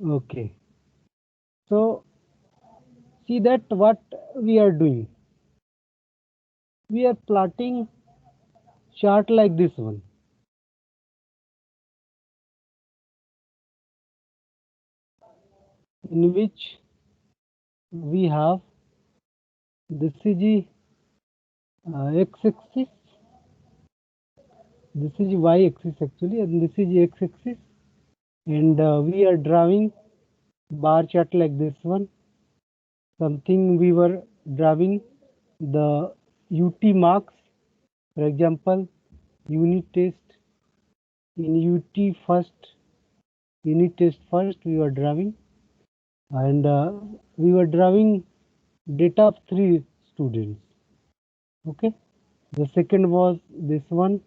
Okay. So see that what we are doing. We are plotting chart like this one, in which we have this is the x-axis, this is y-axis actually, and this is x-axis, and we are drawing bar chart like this one. Something we were drawing the UT marks, for example, unit test in UT first, unit test first we were drawing, and we were drawing data of 3 students. Okay, the second was this one,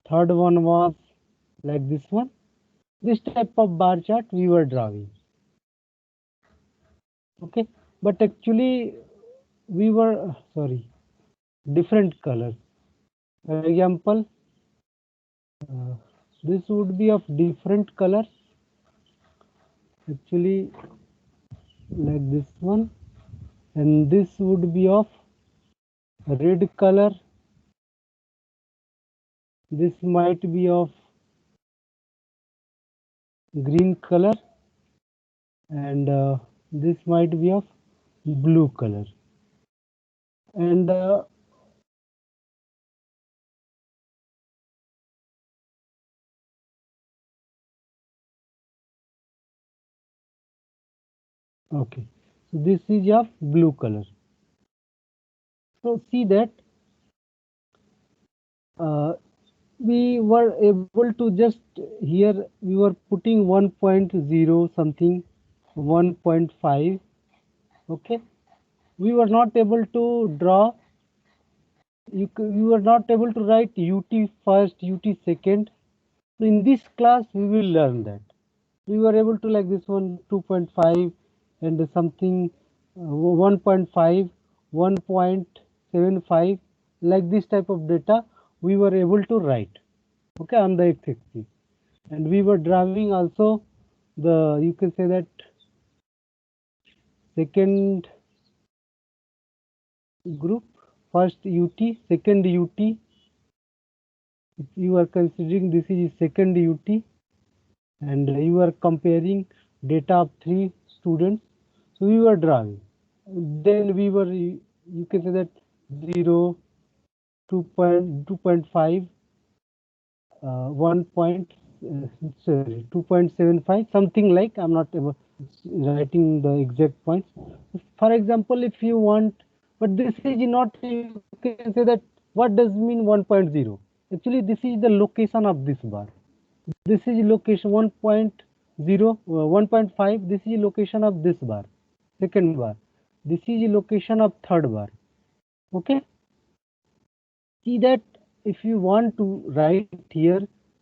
third one was like this one. This type of bar chart we were drawing. Okay, but actually we were sorry, different colors. For example, uh, this would be of different colors actually, like this one, and this would be of red color, this might be of green color, and this might be of blue color. And okay, so this is of blue color. So see that uh, we were able to just here we were putting 1.0 something, 1.5. Okay, we were not able to draw, you were not able to write UT first, UT second. So in this class we will learn that we were able to like this one 2.5 and something 1.5, 1.75, like this type of data we were able to write, okay, on the x-axis. And we were drawing also the, you can say that, second group, first UT, second UT. If you are considering this is second UT and you are comparing data of 3 students, so we were drawing. Then we were, you can say that 0, 2.5, 1 point, sorry, 2.75, something like, I'm not writing the exact points. For example, if you want, but this is not, you can say that, what does mean 1.0? Actually, this is the location of this bar. This is location 1.0, 1.5, this is location of this bar, second bar. This is location of third bar. Okay, see that if you want to write here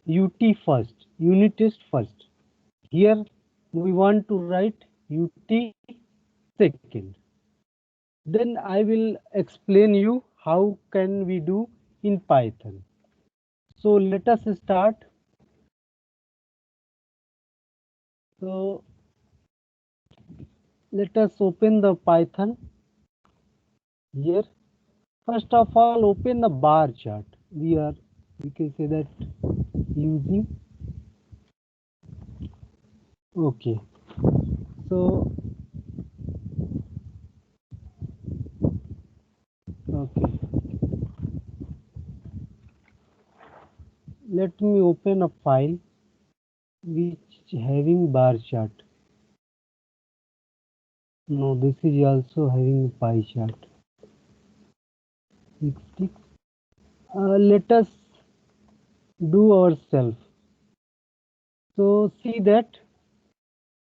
UT first, unit test first, here we want to write UT second, then I will explain you how can we do in Python. So let us start. So let us open the Python here. First of all, open the bar chart. We can say that using. Okay, so okay, let me open a file which having bar chart. No, this is also having pie chart. Let us do ourselves. So see that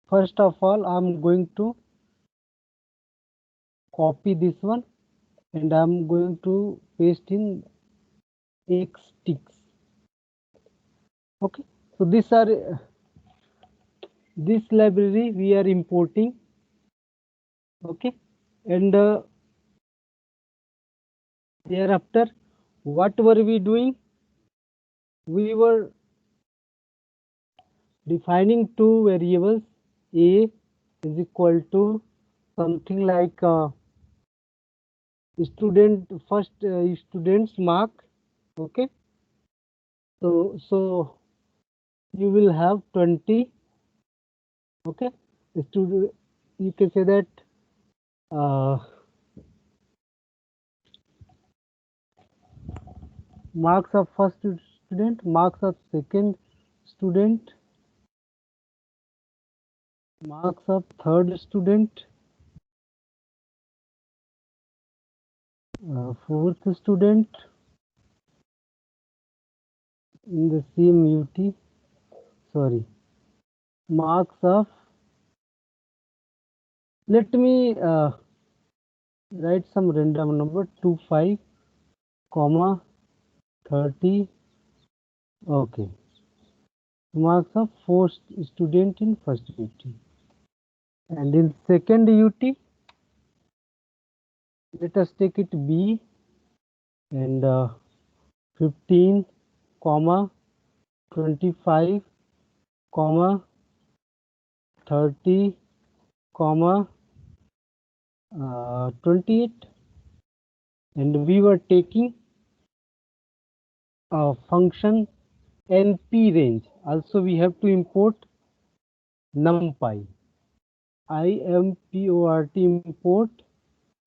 first of all I'm going to copy this one and I'm going to paste in xticks. Okay, so these are this library we are importing. Okay, and thereafter what were we doing? We were defining 2 variables, A is equal to something like student first student's mark. Okay, so you will have 20. Okay, student, you can say that marks of first student, marks of second student, marks of third student, fourth student in the same UT, sorry, marks of, let me write some random number, 25, comma, 30, okay, marks of four student in first UT. And in second UT, let us take it B, and 15, comma, 25, comma, 30, comma, 28, and we were taking a function np range. Also we have to import numpy, import import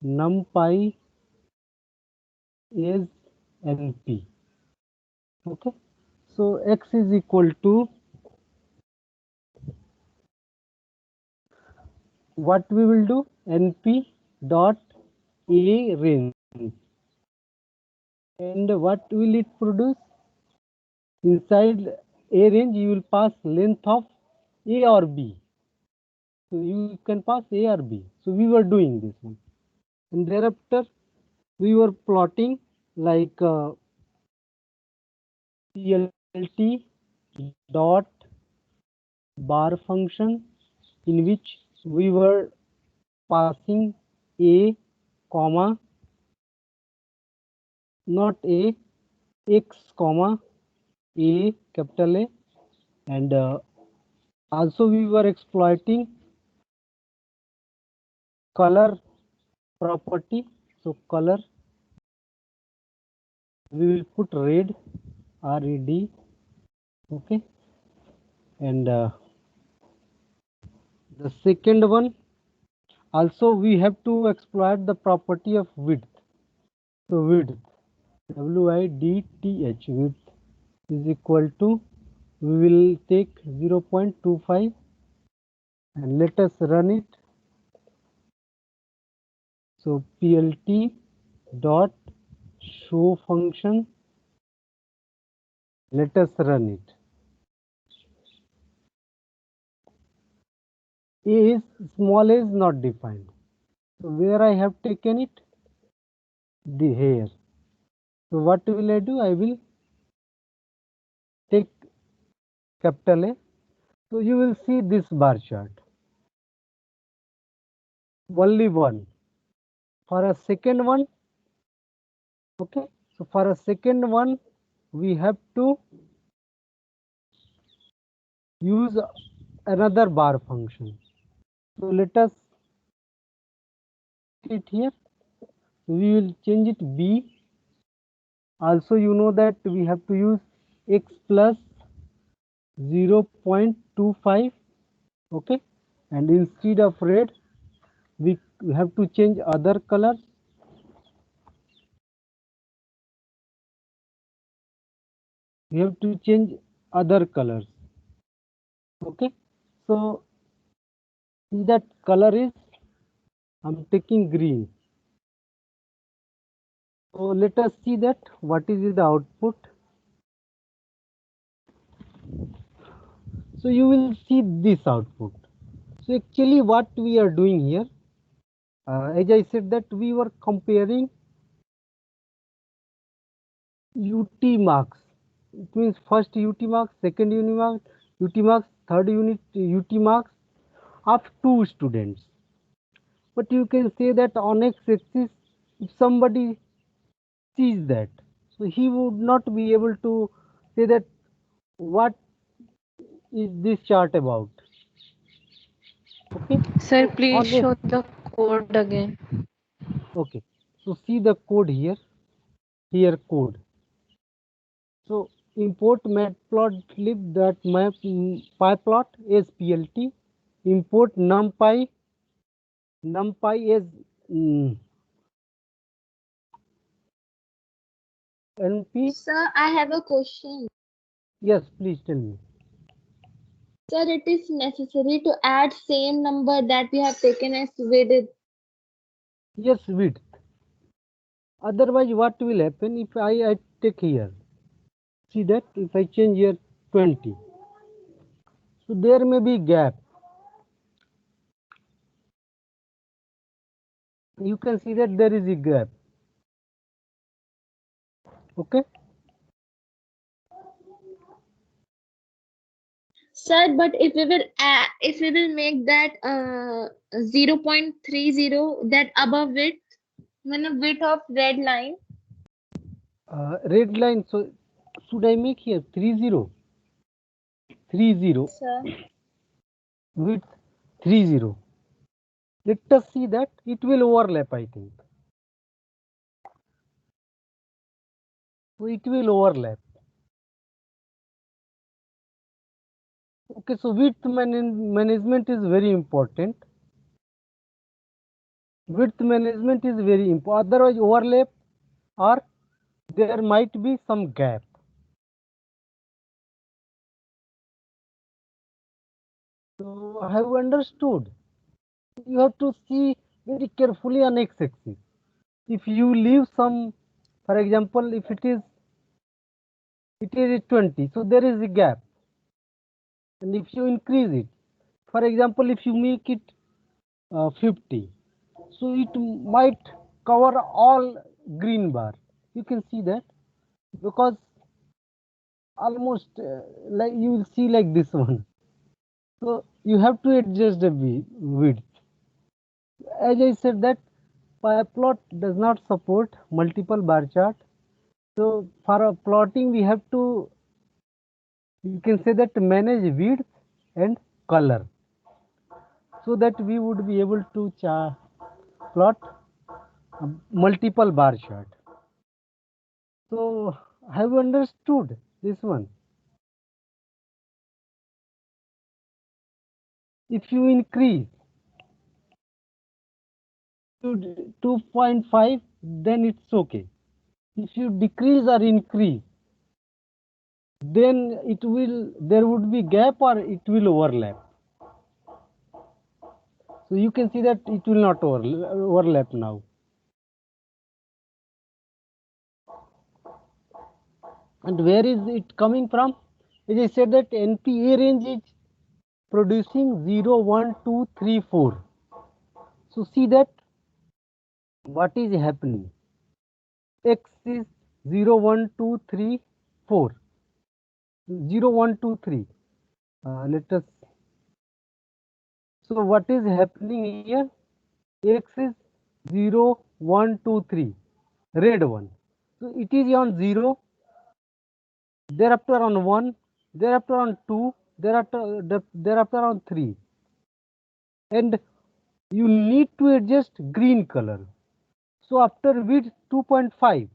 numpy is np. Okay, so x is equal to, what we will do, np dot a range, and what will it produce? Inside a range you will pass length of a or b, so you can pass a or b. So we were doing this one, and thereafter we were plotting like plt dot bar function, in which we were passing a, comma, not a, x, comma, a, capital A, and also we were exploiting color property. So color, we will put red, red, okay, and the second one also we have to exploit the property of width. So width, width, width is equal to, we will take 0.25 and let us run it. So plt dot show function, let us run it. A is small, a is not defined. So where I have taken it? The here. So what will I do? I will take capital A. So you will see this bar chart. Only one. For a second one, okay. So for a second one, we have to use another bar function. So let us it here. We will change it B. Also, you know that we have to use x plus 0.25, okay, and instead of red we have to change other colors. We have to change other colors, okay. So see, that color is, I'm taking green. So let us see that what is the output. So you will see this output. So actually what we are doing here, as I said, that we were comparing UT marks. It means first UT marks, second UT marks, third unit UT marks of two students. But you can say that on x-axis, if somebody sees that, so he would not be able to say that what is this chart about. Sir, please On a, show the code again. okay, so see the code here. Here code. So import matplotlib.pyplot as plt. Import numpy as np. Sir, I have a question. Yes, please tell me. Sir, it is necessary to add same number that we have taken as width. Yes, width. Otherwise, what will happen if I take here? See that if I change here 20, so there may be gap. You can see that there is a gap. Okay. Sir, but if we will make that 0.30, that above width, when width of red line. Red line. So should I make here 30? 30 Sir. width 30. Let us see that it will overlap, I think. So it will overlap. Okay, so width management is very important. Width management is very important. Otherwise, overlap or there might be some gap. So I have understood. You have to see very carefully on x-axis. If you leave some, for example, if it is 20, so there is a gap. And if you increase it, for example, if you make it 50, so it might cover all green bar. You can see that because almost like you will see like this one. So you have to adjust the width. As I said that PyPlot does not support multiple bar chart. So for a plotting we have to, you can say that, manage width and color, so that we would be able to plot multiple bar chart. So have you understood this one? If you increase to 2.5, then it's okay. If you decrease or increase, then there would be gap or it will overlap. So you can see that it will not overlap now. And where is it coming from? As I said that NPA range is producing 0, 1, 2, 3, 4. So see that what is happening. X is 0, 1, 2, 3, 4. 0, 1, 2, 3. Let us. So what is happening here? X is 0, 1, 2, 3. Red one. So it is on 0. Thereafter on 1. Thereafter on 2. Thereafter on 3. And you need to adjust green color. So after width 2.5,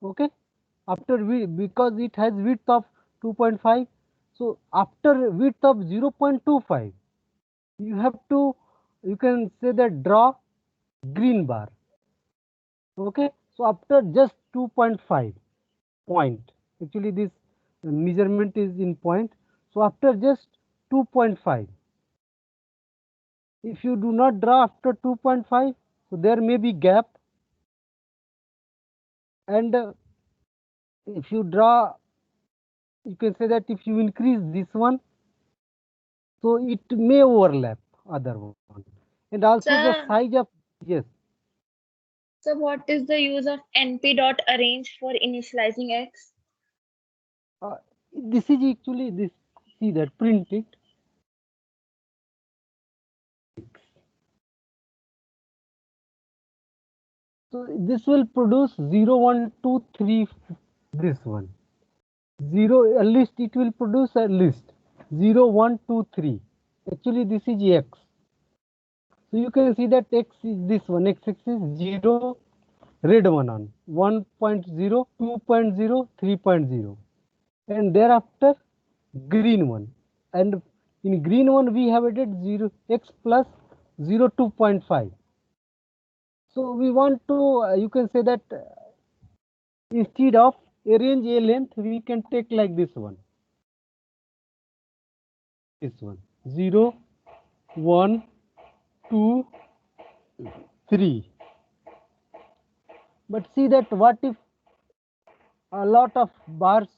okay, after because it has width of 2.5, so after width of 0.25, you have to, you can say that, draw green bar. Okay, so after just 2.5 point, actually this measurement is in point, so after just 2.5, if you do not draw after 2.5, so there may be gap. And if you draw, you can say that if you increase this one, so it may overlap other one. And also the Sir, size of, yes, so what is the use of np.arrange for initializing x? uh, this is actually this, see that, print it. So this will produce 0, 1, 2, 3, this one. 0, a list, it will produce a list. 0, 1, 2, 3. Actually this is x. So you can see that x is this one, x-axis 0, red one on 1.0, 2.0, 3.0, and thereafter green one, and in green one we have added 0 x plus 0 2.5. So we want to you can say that instead of arrange a length we can take like this one 0 1 2 3. But see that what if a lot of bars,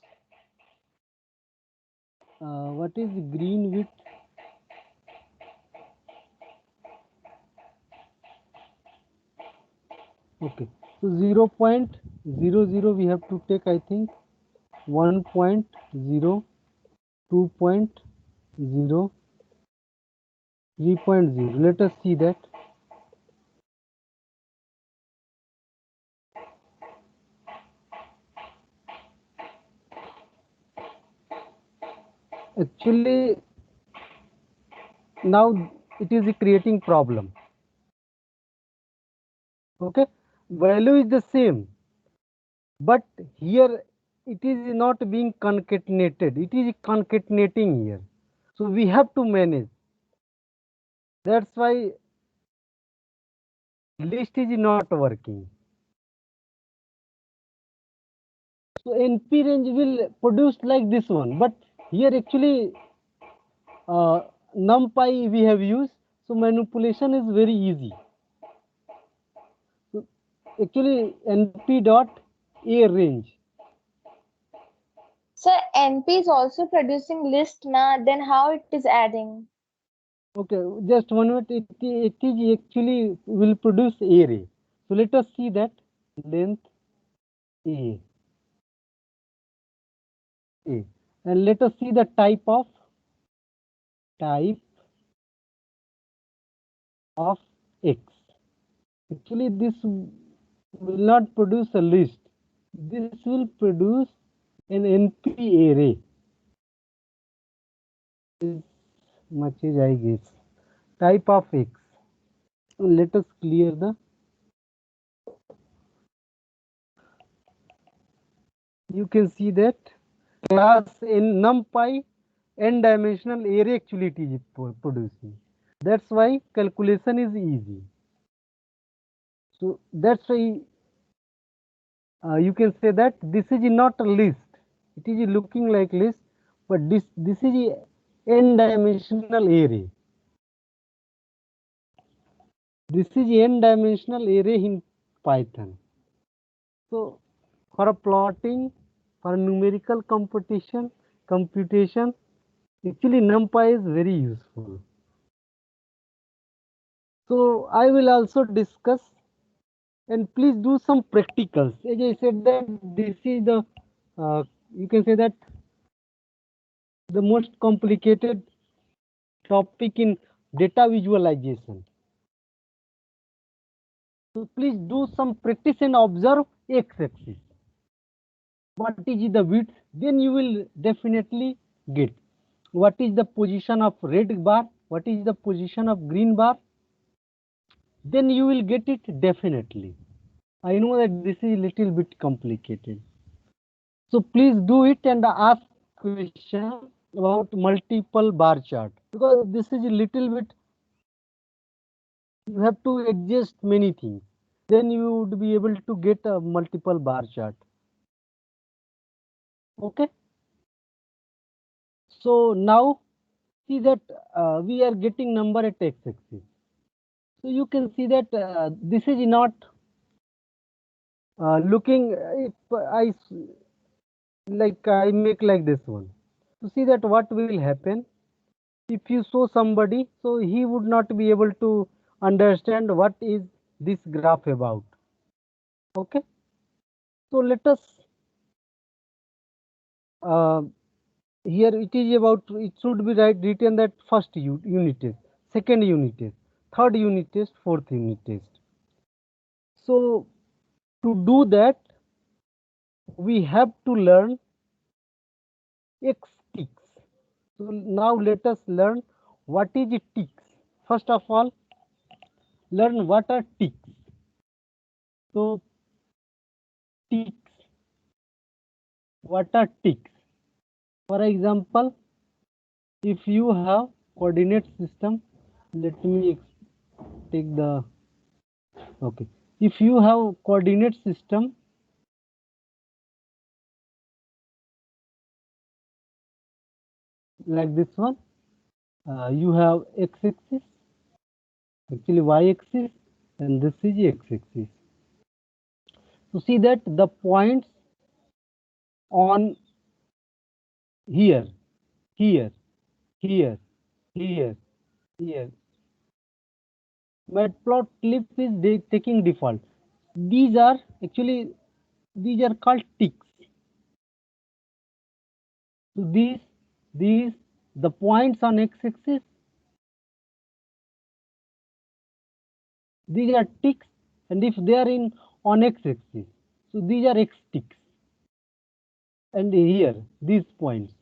what is green width? Okay, so 0.00 we have to take, I think 1.0, 2.0, 3.0. Let us see that. Actually, now it is creating problem. Okay, value is the same, but here it is not being concatenated, it is concatenating here. So we have to manage. That's why list is not working. So NP range will produce like this one, but here actually numpy we have used, so manipulation is very easy. So actually NP dot a range. So NP is also producing list now, then how it is adding? Okay, just 1 minute. It is actually will produce array. So let us see that length a, and let us see the type of x. Actually, this will not produce a list. This will produce an NP array. As much as I guess. Type of x. Let us clear the. You can see that class in NumPy n-dimensional array actually it is producing. That's why calculation is easy. So that's why you can say that this is not a list. It is looking like list, but this is n-dimensional array. This is n-dimensional array in Python. So for plotting, for numerical computation, actually NumPy is very useful. So I will also discuss, and please do some practicals. As I said that this is the you can say that the most complicated topic in data visualization. So please do some practice and observe x-axis. What is the width? Then you will definitely get. What is the position of red bar? What is the position of green bar? Then you will get it definitely. I know that this is a little bit complicated. So please do it and ask question about multiple bar chart, because this is a little bit, you have to adjust many things. Then you would be able to get a multiple bar chart. Okay. So now see that we are getting number at x-axis. So you can see that this is not looking, if I like I make like this one. To see that what will happen if you show somebody, so he would not be able to understand what is this graph about. Okay. So let us uh, here it is about, it should be written that first unit test, second unit test, third unit test, fourth unit test. So to do that we have to learn x ticks. So now let us learn what is ticks. First of all, learn what are ticks. So ticks. What are ticks? For example, if you have coordinate system, let me take the okay. If you have coordinate system like this one, you have x-axis, actually y-axis, and this is x-axis. So see that the points on here, here, here, here, here. Matplotlib is taking default. These are actually called ticks. So these the points on x-axis, these are ticks, and if they are in on x-axis, so these are x ticks. And here these points,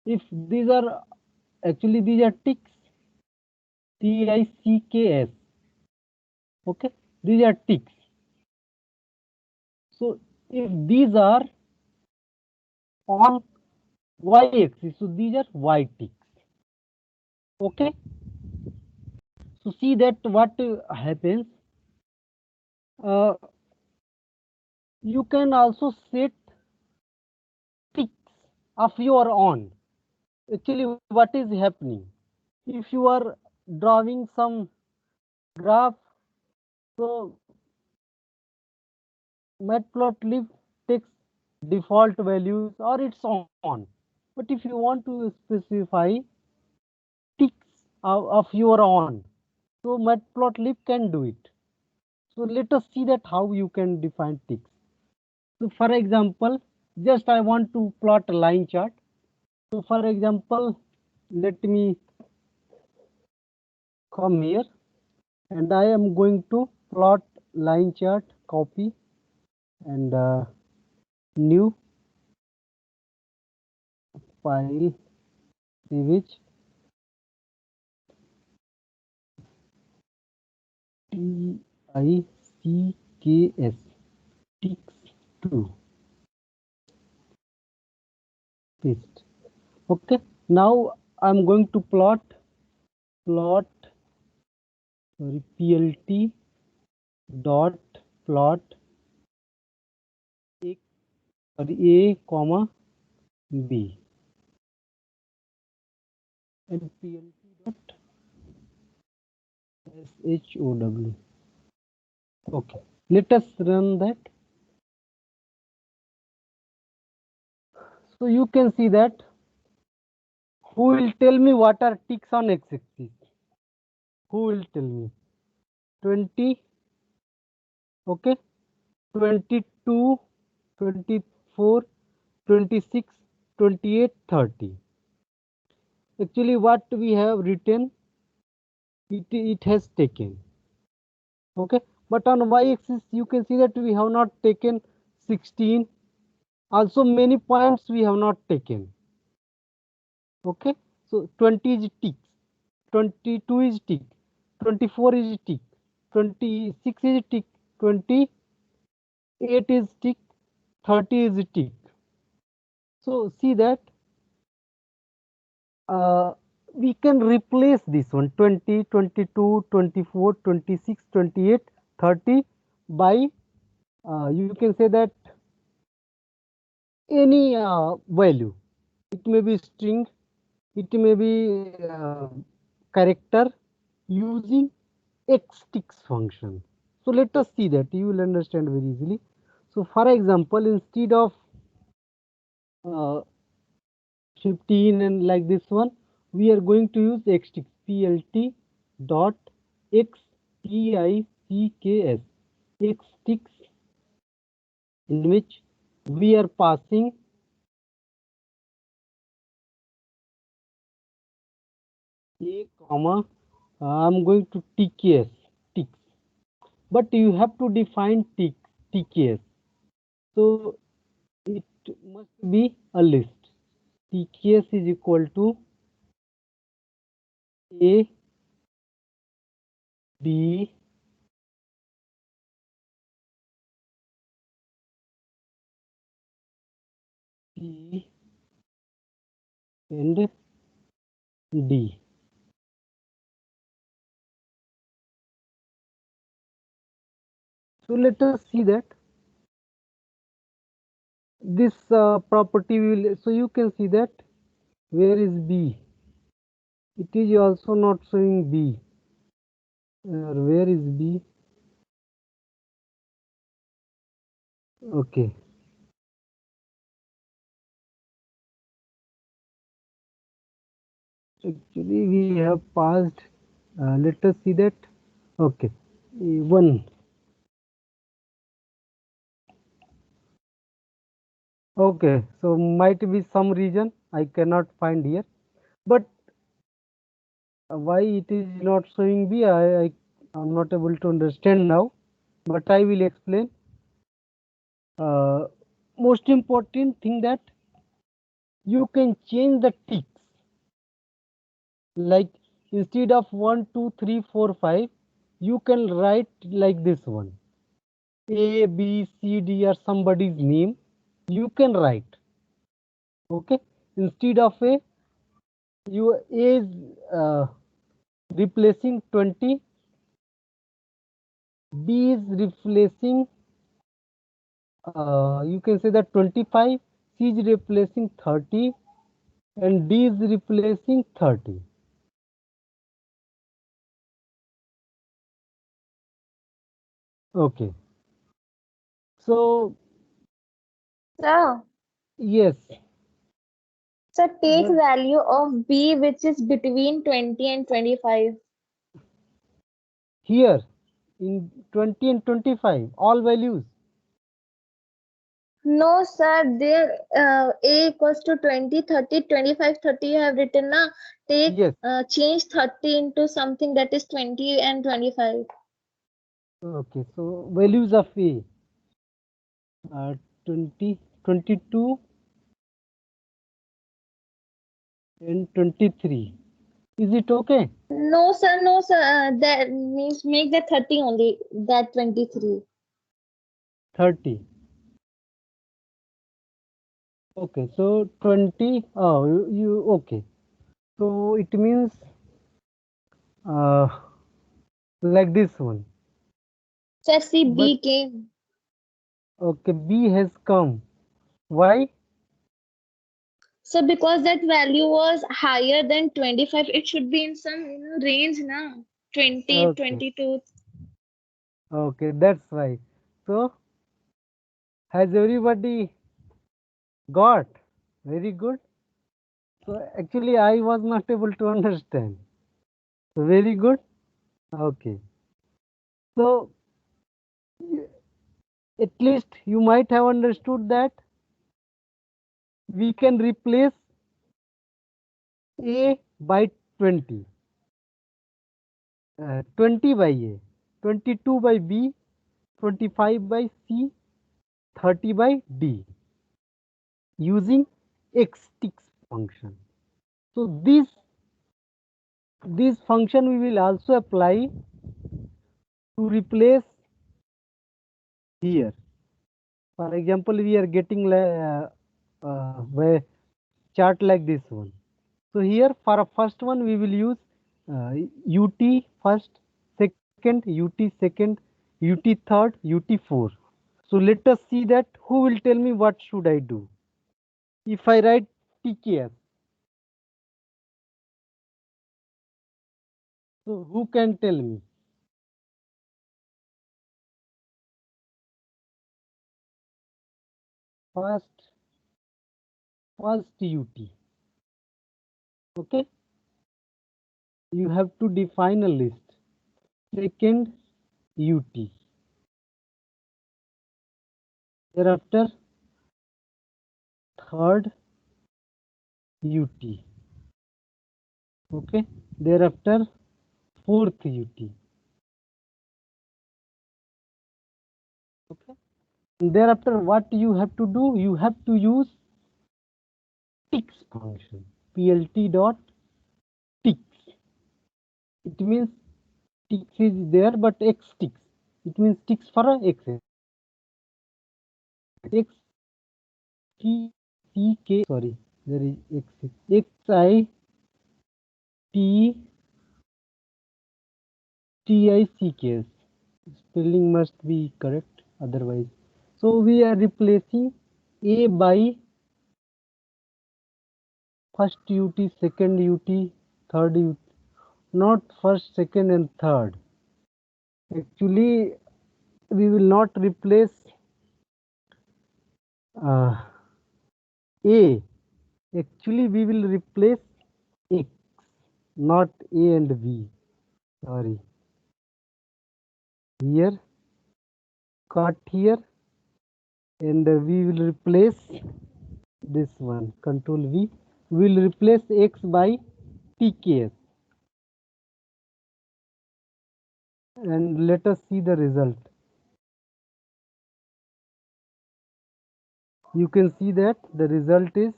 if these are actually these are ticks, Ticks. Okay, these are ticks. So if these are on y-axis, so these are y ticks. Okay, so see that what happens. You can also set ticks of your own. Actually, what is happening? If you are drawing some graph, so Matplotlib takes default values or it's on. But if you want to specify ticks of your own, so Matplotlib can do it. So let us see that how you can define ticks. So for example, just I want to plot a line chart. So for example, let me come here and I am going to plot line chart, copy, and new file image TICKS ticks 2 paste. Okay, now I'm going to plot plt dot plot a comma b and plt dot show. Okay, let us run that. So you can see that who will tell me what are ticks on x-axis? Who will tell me? 20, okay, 22, 24, 26, 28, 30. Actually, what we have written, it has taken. Okay, but on y-axis, you can see that we have not taken 16. Also, many points we have not taken. Okay, so 20 is tick, 22 is tick, 24 is tick, 26 is tick, 28 is tick, 30 is tick. So see that we can replace this one 20, 22, 24, 26, 28, 30 by you can say that any value. It may be string, it may be character using xticks function. So let us see that you will understand very easily. So for example, instead of 15 and like this one, we are going to use xticks, plt dot xticks, xticks, in which we are passing a comma, I'm going to tks, ticks, but you have to define tks. So it must be a list. tks is equal to a B C and D. So let us see that this property will, so you can see that where is B? It is also not showing B. Where is B? Okay. Actually, we have passed. Let us see that. Okay. 1. Okay. So might be some reason I cannot find here. But why it is not showing B, I am not able to understand now. But I will explain. Most important thing that you can change the ticks. Like instead of 1, 2, 3, 4, 5, you can write like this one. A, B, C, D or somebody's name. You can write. Okay. Instead of A, you A is replacing 20. B is replacing you can say that 25, C is replacing 30 and D is replacing 30. Okay. So Sir, yes, so take but value of B which is between 20 and 25. here in 20 and 25 all values. No, sir, there A equals to 20, 30, 25, 30 you have written now. Take Yes. change 30 into something that is 20 and 25. Okay. So values of A are 20, 22 and 23. Is it okay? No, sir, no, sir. That means make that 30 only, that 23. 30. Okay. So 20. Oh, you okay. So it means uh, like this one. Sir, see But B came. okay, B has come. Why? So because that value was higher than 25, it should be in some range now. 20, Okay. 22. Okay, that's right. So has everybody got? Very good. So actually I was not able to understand. So very good. Okay. So at least you might have understood that we can replace A by 20. 20 by A, 22 by B, 25 by C, 30 by D using xtix function. So this function we will also apply to replace here. For example, we are getting a chart like this one. So here for a first one we will use UT first, second UT second, UT third, UT fourth. So let us see that who will tell me what should I do. If I write TKS, so who can tell me? First UT. Okay, you have to define a list. Second UT. Thereafter third UT. Okay, thereafter fourth UT. Okay, and thereafter what you have to do? You have to use tix function. PLT dot tix. It means ticks is there, but x ticks. It means ticks for a x. X T C K. Sorry, there is x. X I T T I C K. Spelling must be correct, otherwise. So we are replacing A by first UT, second UT, third UT. Not first, second, and third. Actually, we will not replace A. Actually, we will replace X, not A and B. Sorry. Here, cut here, and we will replace this one. Control V. We will replace X by TKS. And let us see the result. You can see that the result is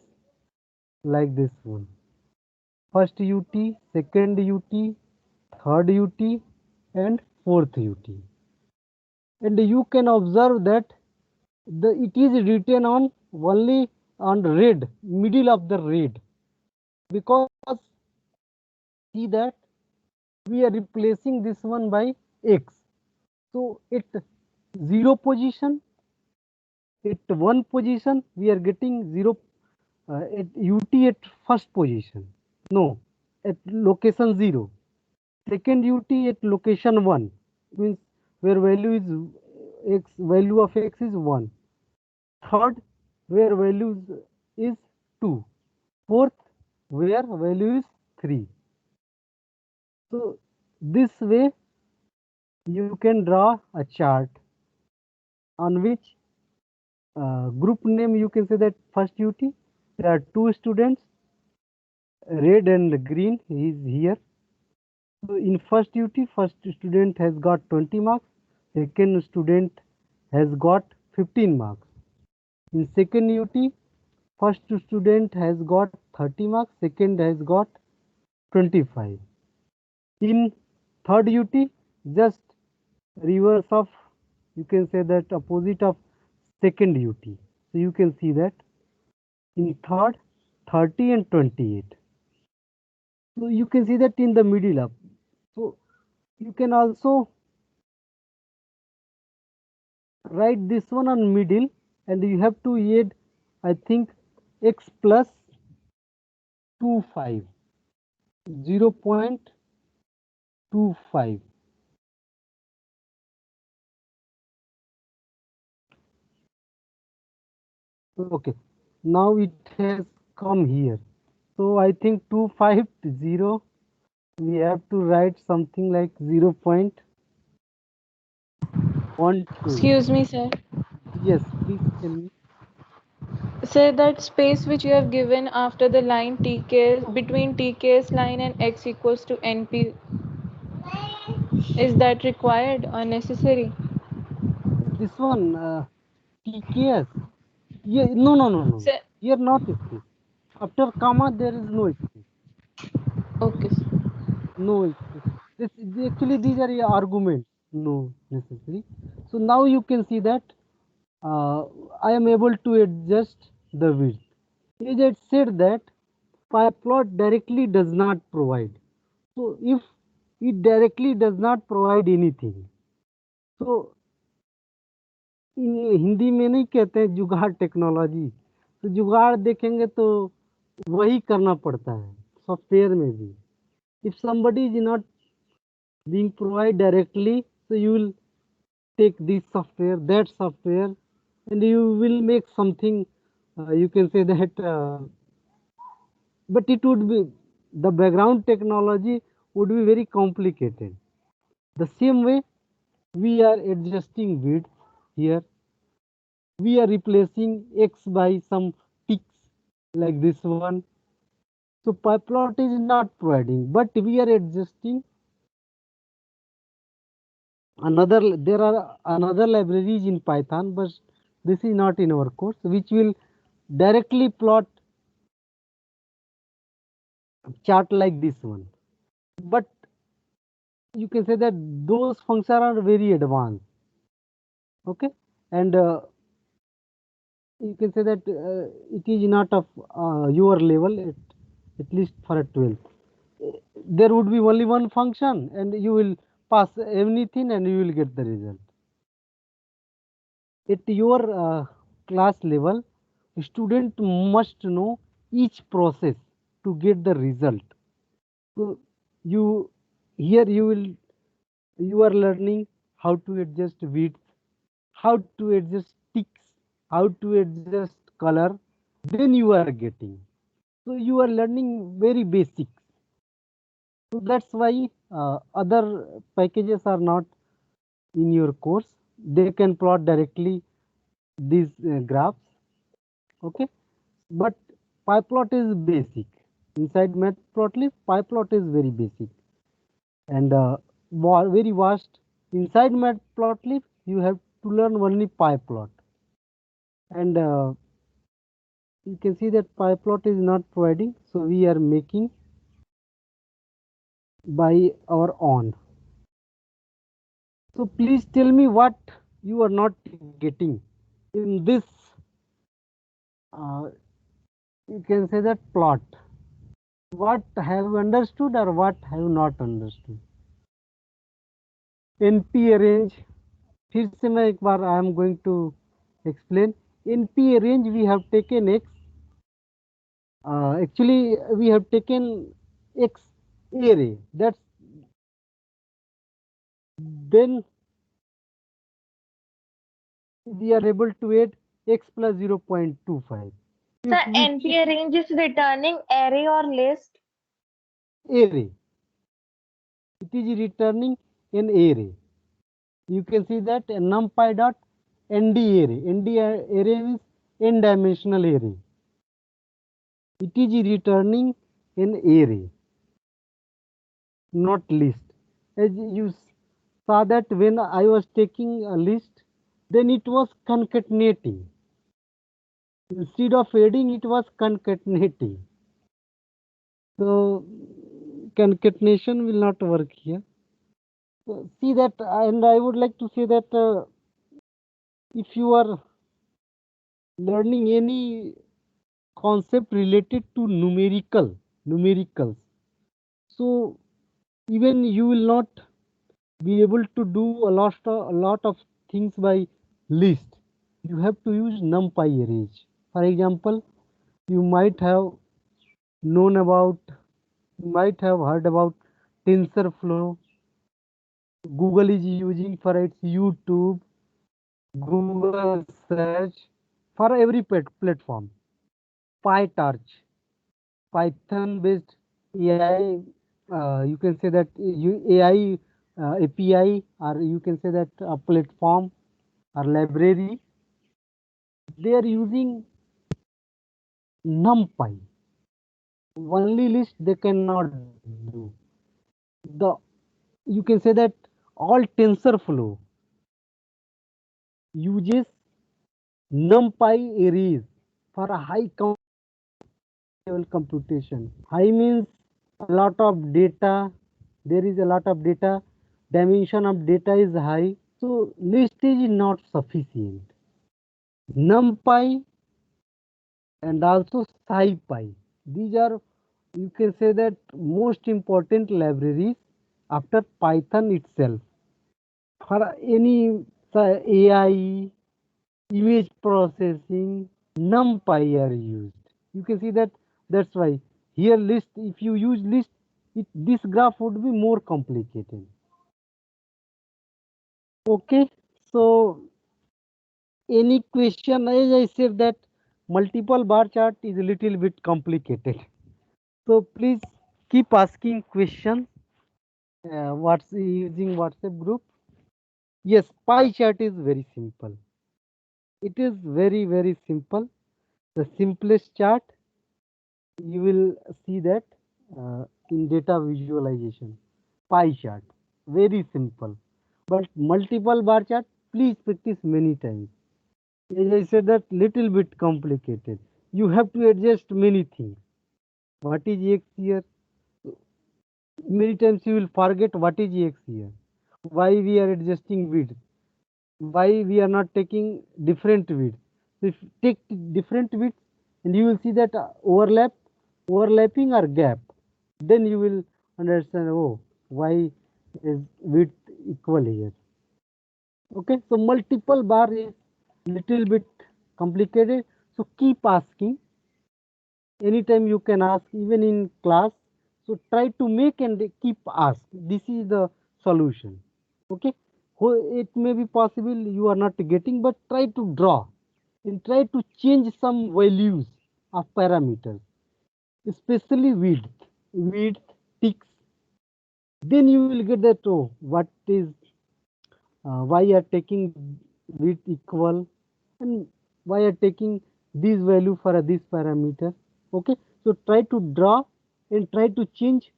like this one. First UT, second UT, third UT, and fourth UT. And you can observe that it is written on only on red, middle of the red, because see that we are replacing this one by X. So at 0 position, at 1 position, we are getting 0 at UT at first position. No, at location 0. Second UT at location 1, means where value is x, value of x is 1. Third, where value is 2. Fourth, where value is 3. So this way you can draw a chart on which group name, you can say that first UT, there are 2 students, red and green is here. So in first UT, first student has got 20 marks, second student has got 15 marks. In second UT, first student has got 30 marks, second has got 25. In third UT, just reverse of, you can say that opposite of second UT. So you can see that in third, 30 and 28. So you can see that in the middle up. So you can also write this one on middle, and you have to add, I think, x plus 25, 0.25. Okay, now it has come here. So I think 250, we have to write something like 0.12. Excuse me, sir. Yes, please tell me. Sir, that space which you have given after the line TKS, between TKS line and x equals to NP, is that required or necessary? This one, TKS. Yeah, no. Sir, Here not space. After comma, there is no space. okay, sir. No space. Actually, these are your arguments. No necessary. So now you can see that I am able to adjust the width. As I said that PyPlot directly does not provide. So if it directly does not provide anything, so Hindi में नहीं कहते हैं जुगाड़ technology, तो जुगाड़ देखेंगे तो वही करना पड़ता है सॉफ्टवेयर में भी. If somebody is not being provided directly, so you will take this software, that software, and you will make something, you can say that, but it would be, the background technology would be very complicated. The same way we are adjusting width here, we are replacing x by some ticks like this one. So PyPlot is not providing, but we are adjusting another. There are another libraries in Python, but this is not in our course, which will directly plot chart like this one. But you can say that those functions are very advanced. Okay, and you can say that it is not of your level, at least for a 12th. There would be only one function, and you will pass anything and you will get the result. At your class level, student must know each process to get the result. So you here you are learning how to adjust width, how to adjust ticks, how to adjust color. Then you are getting. So you are learning very basics. So that's why other packages are not in your course. They can plot directly these graphs. Okay, but pyplot is basic. Inside matplotlib, pyplot is very basic and very vast. Inside matplotlib, you have to learn only pyplot, and you can see that pyplot is not providing, so we are making by our own. So please tell me what you are not getting in this. Uh, you can say that plot. What have you understood or what have you not understood? NP arrange. फिर से मैं एक बार I am going to explain. NP arrange we have taken X. Actually we have taken X array. That's then we are able to add X plus 0.25. The If we NP range is returning array or list. array, it is returning an array. You can see that numpy dot nd array. Nd array means n dimensional array. It is returning an array, not list. As you saw that when I was taking a list, then it was concatenating. Instead of adding, it was concatenating. So concatenation will not work here. So see that, and I would like to say that if you are learning any concept related to numericals, so even you will not be able to do a lot of things by list. You have to use numpy arrays. For example, you might have known about, you might have heard about TensorFlow. Google is using for its YouTube, Google search, for every platform. PyTorch, Python based AI, you can say that AI API, or you can say that a platform or library, they are using NumPy. Only list they cannot do. The you can say that all TensorFlow uses NumPy arrays for a high level computation. High means a lot of data. There is a lot of data. Dimension of data is high. So list is not sufficient. NumPy and also SciPy. These are, you can say that, most important libraries after Python itself. For any AI, image processing, NumPy are used. You can see that. That's why here list, if you use list, this graph would be more complicated. Okay, so any question? As I said that multiple bar chart is a little bit complicated. So please keep asking questions. What's using WhatsApp group? Yes, pie chart is very simple. It is very simple. The simplest chart you will see that in data visualization. Pie chart, very simple. But multiple bar chart, please practice many times. As I said, that little bit complicated. You have to adjust many things. What is X here? Many times you will forget what is x here, why we are adjusting width, why we are not taking different width. So if you take different width, and you will see that overlapping or gap, then you will understand, oh, why is width equal here. Okay, so multiple bar is little bit complicated, so keep asking. Anytime you can ask, even in class. So try to make and keep ask. This is the solution. Okay, it may be possible you are not getting, but try to draw and try to change some values of parameters, especially width ticks. Then you will get that, oh, what is why you are taking width equal, and why you are taking this value for this parameter. Okay, so try to draw and try to change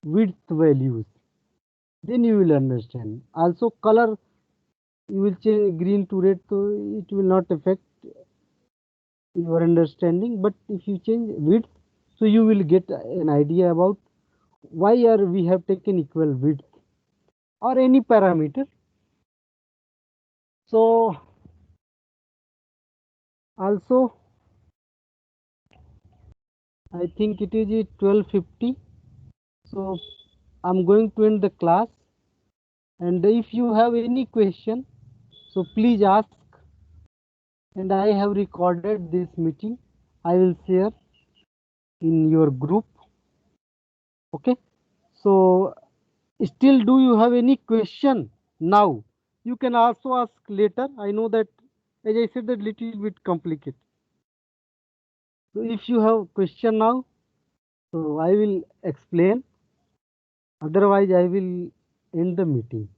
width values, then you will understand. Also color, you will change green to red, so it will not affect your understanding, but if you change width, so you will get an idea about why are we have taken equal width or any parameter. So also I think it is 12:50, so I'm going to end the class, and if you have any question, so please ask, and I have recorded this meeting, I will share in your group. Okay, so still, do you have any question now? You can also ask later. I know that, as I said, that little bit complicated. So if you have question now, so I will explain. Otherwise, I will end the meeting.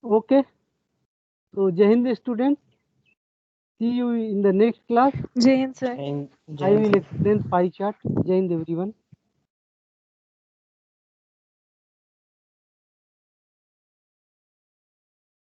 Okay. So Jai Hind students. See you in the next class. Jai Hind, sir. I will explain pie chart. Jai Hind everyone.